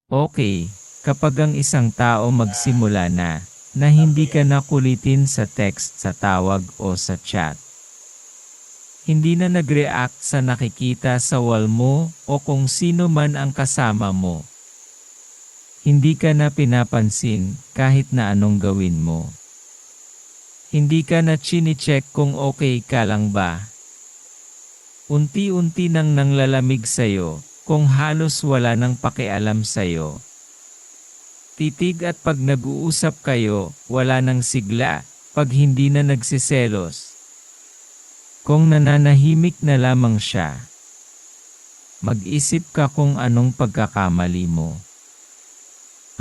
Okay, kapag ang isang tao magsimula na hindi ka nakulitin sa text, sa tawag o sa chat. Hindi na nag-react sa nakikita sa wall mo o kung sino man ang kasama mo. Hindi ka na pinapansin kahit na anong gawin mo. Hindi ka na chine-check kung okay ka lang ba. Unti-unti nang nanglalamig sa'yo, kung halos wala nang pakialam sa'yo. Titig at pag nag-uusap kayo, wala nang sigla, pag hindi na nagsiselos. Kung nananahimik na lamang siya. Mag-isip ka kung anong pagkakamali mo.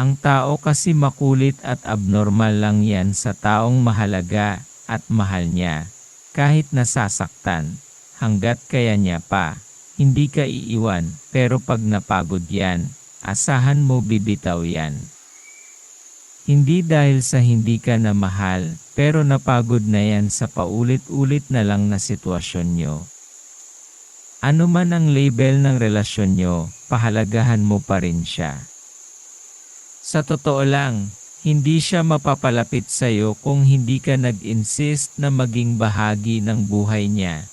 Ang tao kasi makulit at abnormal lang yan sa taong mahalaga at mahal niya. Kahit nasasaktan, hanggat kaya niya pa. Hindi ka iiwan, pero pag napagod yan, asahan mo bibitaw yan. Hindi dahil sa hindi ka na mahal, pero napagod na yan sa paulit-ulit na lang na sitwasyon nyo. Ano man ang label ng relasyon nyo, pahalagahan mo pa rin siya. Sa totoo lang, hindi siya mapapalapit sa'yo kung hindi ka nag-insist na maging bahagi ng buhay niya.